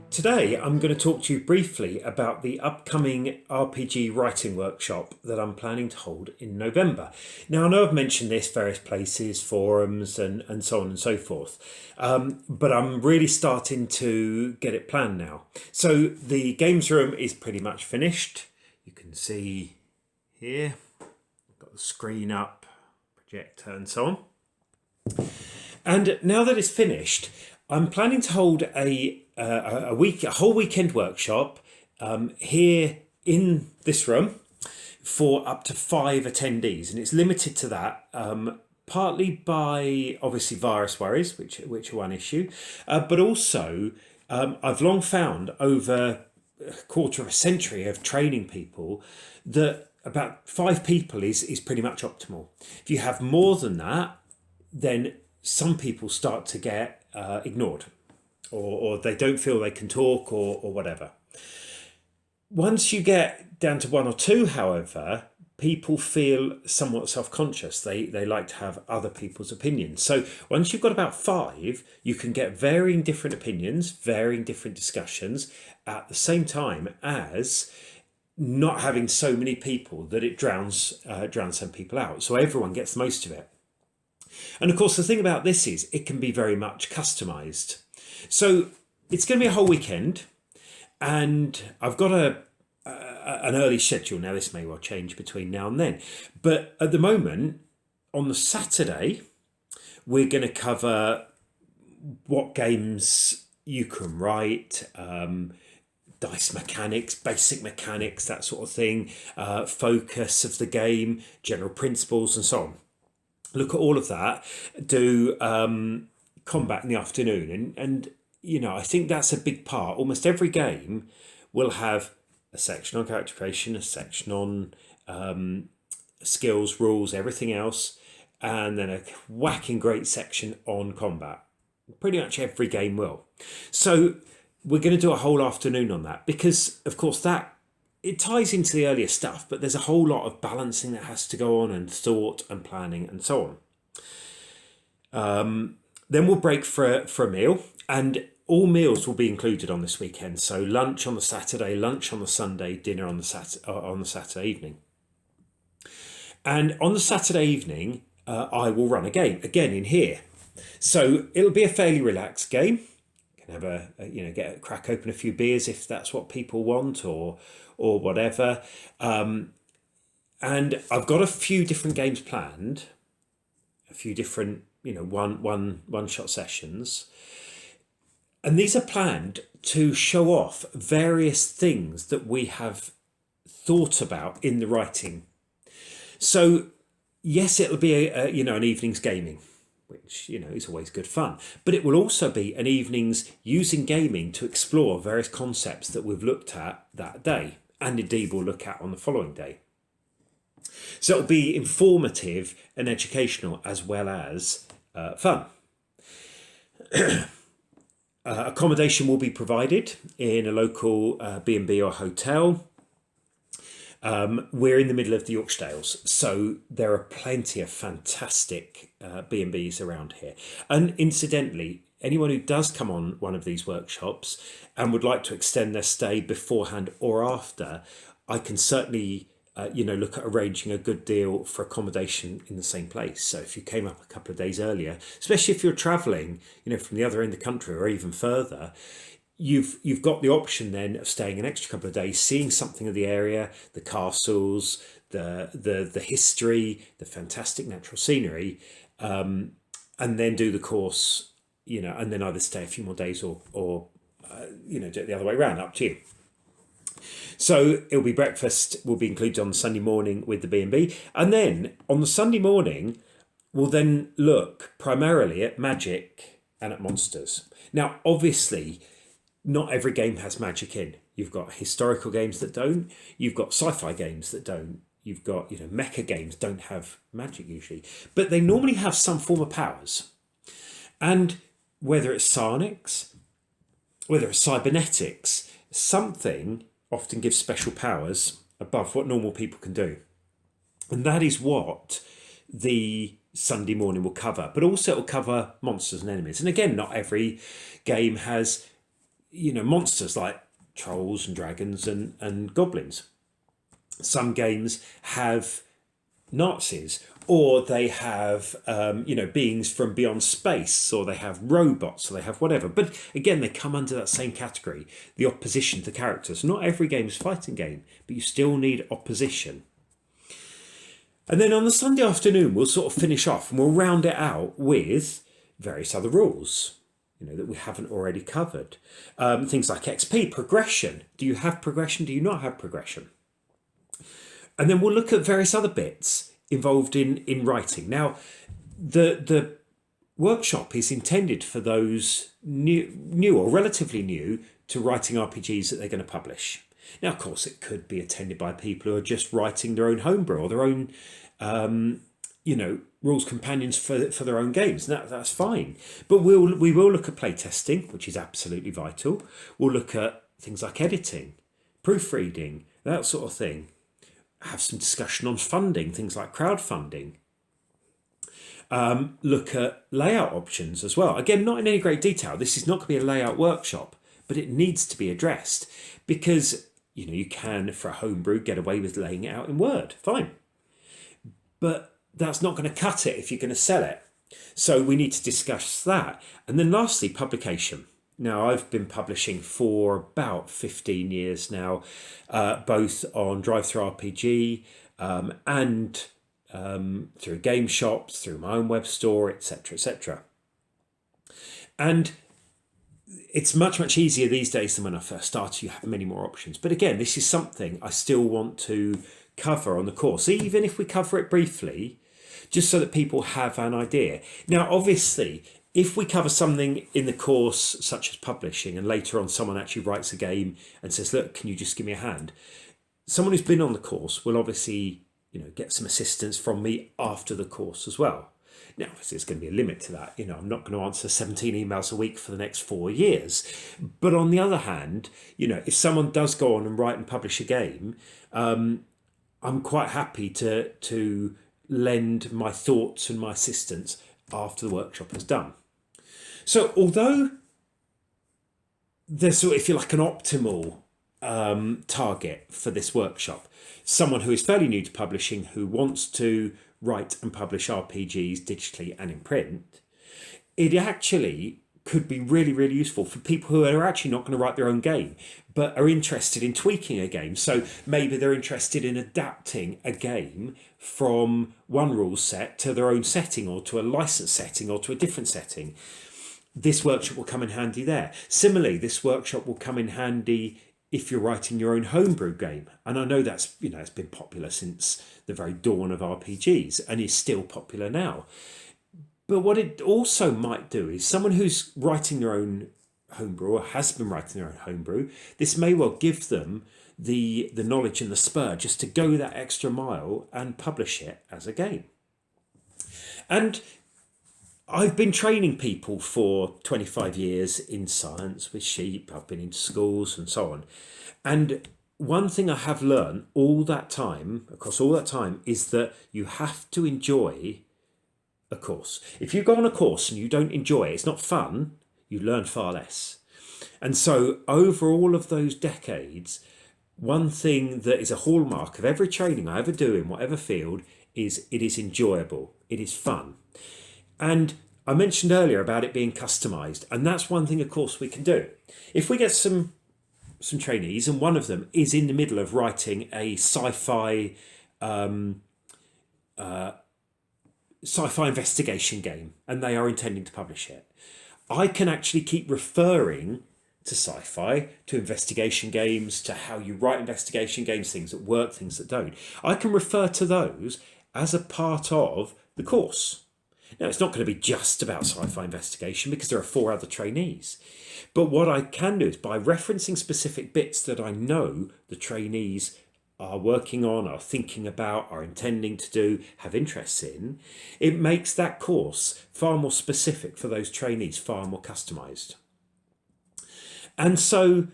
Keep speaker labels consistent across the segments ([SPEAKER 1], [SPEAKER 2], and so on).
[SPEAKER 1] Today I'm going to talk to you briefly about the upcoming RPG writing workshop that I'm planning to hold in November. Now I know I've mentioned this various places, forums and so on and so forth, but I'm really starting to get it planned now. So the games room is pretty much finished. You can see here, I've got the screen up, projector and so on. And now that it's finished, I'm planning to hold a whole weekend workshop here in this room for up to 5 attendees, and it's limited to that, partly by obviously virus worries, which are one issue, but also I've long found over a quarter of a century of training people that about 5 people is pretty much optimal. If you have more than that, then some people start to get ignored, or they don't feel they can talk or whatever. Once you get down to 1 or 2, however, people feel somewhat self-conscious. They like to have other people's opinions. So once you've got about 5, you can get varying different opinions, varying different discussions at the same time as not having so many people that it drowns some people out. So everyone gets the most of it. And of course, the thing about this is it can be very much customized. So it's going to be a whole weekend, and I've got an early schedule. Now, this may well change between now and then. But at the moment, on the Saturday, we're going to cover what games you can write, dice mechanics, basic mechanics, that sort of thing, focus of the game, general principles and so on. Look at all of that, do combat in the afternoon. And you know, I think that's a big part. Almost every game will have a section on character creation, a section on skills, rules, everything else, and then a whacking great section on combat. Pretty much every game will. So we're going to do a whole afternoon on that because, of course, that it ties into the earlier stuff, but there's a whole lot of balancing that has to go on, and thought and planning and so on. Then we'll break for a meal, and all meals will be included on this weekend. So lunch on the Saturday, lunch on the Sunday, dinner on the Saturday evening. And on the Saturday evening, I will run a game again in here. So it'll be a fairly relaxed game. You can have get a crack open a few beers if that's what people want, or whatever. And I've got a few different games planned, a few different, one shot sessions. And these are planned to show off various things that we have thought about in the writing. So yes, it'll be an evening's gaming, which, is always good fun. But it will also be an evening's using gaming to explore various concepts that we've looked at that day, and indeed we'll look at on the following day. So it'll be informative and educational as well as fun. Accommodation will be provided in a local B&B or hotel. We're in the middle of the Yorkshire Dales, so there are plenty of fantastic B&Bs around here. And incidentally, anyone who does come on one of these workshops and would like to extend their stay beforehand or after, I can certainly look at arranging a good deal for accommodation in the same place. So if you came up a couple of days earlier, especially if you're travelling, from the other end of the country or even further, you've got the option then of staying an extra couple of days, seeing something of the area, the castles, the history, the fantastic natural scenery, and then do the course, and then either stay a few more days or do it the other way around, up to you. So it'll be breakfast will be included on the Sunday morning with the B&B. And then on the Sunday morning, we'll then look primarily at magic and at monsters. Now, obviously, not every game has magic in. You've got historical games that don't. You've got sci-fi games that don't. You've got, mecha games don't have magic usually. But they normally have some form of powers. And whether it's psionics, whether it's cybernetics, something often gives special powers above what normal people can do. And that is what the Sunday morning will cover. But also it will cover monsters and enemies. And again, not every game has monsters like trolls and dragons and goblins. Some games have Nazis, or they have beings from beyond space, or they have robots, or they have whatever. But again, they come under that same category, the opposition to characters. Not every game is a fighting game, but you still need opposition. And then on the Sunday afternoon, we'll sort of finish off and we'll round it out with various other rules, that we haven't already covered. Things like XP, progression. Do you have progression? Do you not have progression? And then we'll look at various other bits involved in writing. Now, the workshop is intended for those new or relatively new to writing RPGs that they're going to publish. Now, of course, it could be attended by people who are just writing their own homebrew or their own, rules companions for their own games. That's fine. But we will look at playtesting, which is absolutely vital. We'll look at things like editing, proofreading, that sort of thing. Have some discussion on funding, things like crowdfunding. Look at layout options as well. Again, not in any great detail. This is not going to be a layout workshop, but it needs to be addressed because, you can, for a homebrew, get away with laying it out in Word. Fine. But that's not going to cut it if you're going to sell it. So we need to discuss that. And then lastly, publication. Now, I've been publishing for about 15 years now, both on DriveThruRPG and through game shops, through my own web store, etc., etc. And it's much, much easier these days than when I first started. You have many more options. But again, this is something I still want to cover on the course, even if we cover it briefly, just so that people have an idea. Now, obviously, if we cover something in the course, such as publishing, and later on someone actually writes a game and says, look, can you just give me a hand? Someone who's been on the course will obviously, get some assistance from me after the course as well. Now, obviously, there's going to be a limit to that. I'm not going to answer 17 emails a week for the next 4 years. But on the other hand, if someone does go on and write and publish a game, I'm quite happy to lend my thoughts and my assistance after the workshop is done. So although there's, if you like, an optimal target for this workshop, someone who is fairly new to publishing, who wants to write and publish RPGs digitally and in print, it actually could be really, really useful for people who are actually not going to write their own game, but are interested in tweaking a game. So maybe they're interested in adapting a game from one rule set to their own setting, or to a licensed setting, or to a different setting. This workshop will come in handy there. Similarly, this workshop will come in handy if you're writing your own homebrew game. And I know that's, it's been popular since the very dawn of RPGs and is still popular now. But what it also might do is someone who's writing their own homebrew, or has been writing their own homebrew, this may well give them the knowledge and the spur just to go that extra mile and publish it as a game. And I've been training people for 25 years in science with sheep. I've been in schools and so on. And one thing I have learned across all that time, is that you have to enjoy a course. If you go on a course and you don't enjoy it, it's not fun, you learn far less. And so over all of those decades, one thing that is a hallmark of every training I ever do in whatever field is it is enjoyable, it is fun. And I mentioned earlier about it being customized, and that's one thing, of course, we can do. If we get some trainees, and one of them is in the middle of writing a sci-fi investigation game, and they are intending to publish it, I can actually keep referring to sci-fi, to investigation games, to how you write investigation games, things that work, things that don't. I can refer to those as a part of the course. Now, it's not going to be just about sci-fi investigation because there are 4 other trainees. But what I can do is, by referencing specific bits that I know the trainees are working on, are thinking about, are intending to do, have interests in, it makes that course far more specific for those trainees, far more customised. And so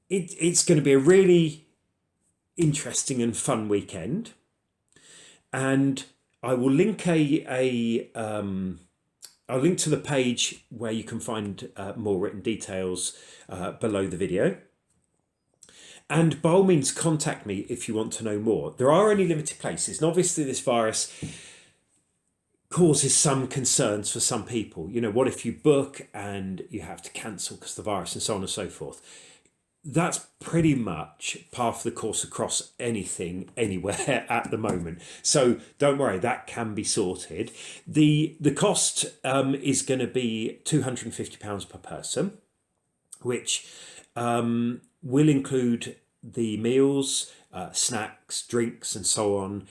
[SPEAKER 1] it's going to be a really interesting and fun weekend. And I will link a I'll link to the page where you can find more written details below the video. And by all means, contact me if you want to know more. There are only limited places, and obviously this virus causes some concerns for some people. You know, what if you book and you have to cancel because of the virus, and so on and so forth. That's pretty much par for the course across anything, anywhere at the moment. So don't worry, that can be sorted. The cost is going to be £250 per person, which will include the meals, snacks, drinks, and so on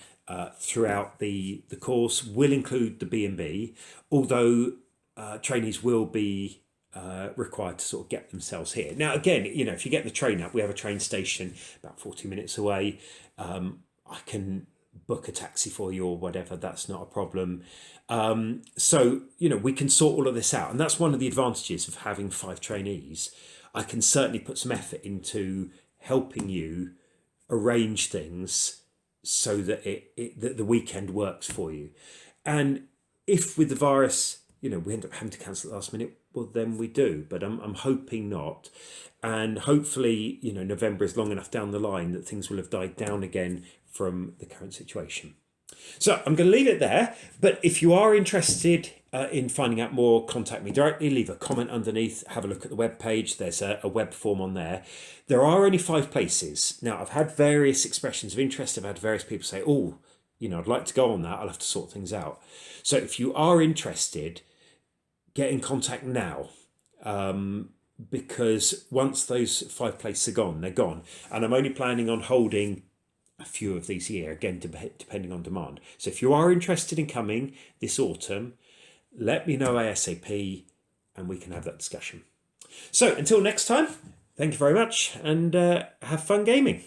[SPEAKER 1] throughout the course. Will include the B&B, although trainees will be required to sort of get themselves here. Now, again, you know, if you get the train up, we have a train station about 40 minutes away. I can book a taxi for you or whatever. That's not a problem. So, you know, we can sort all of this out. And that's one of the advantages of having 5 trainees. I can certainly put some effort into helping you arrange things so that that the weekend works for you. And if with the virus, you know, we end up having to cancel at the last minute, well, then we do. But I'm hoping not. And hopefully, you know, November is long enough down the line that things will have died down again from the current situation. So I'm going to leave it there. But if you are interested in finding out more, contact me directly, leave a comment underneath, have a look at the webpage. There's a web form on there. There are only 5 places. Now, I've had various expressions of interest. I've had various people say, oh, you know, I'd like to go on that. I'll have to sort things out. So if you are interested, get in contact now. Because once those 5 places are gone, they're gone. And I'm only planning on holding a few of these a year, again, depending on demand. So if you are interested in coming this autumn, let me know ASAP and we can have that discussion. So until next time, thank you very much and have fun gaming.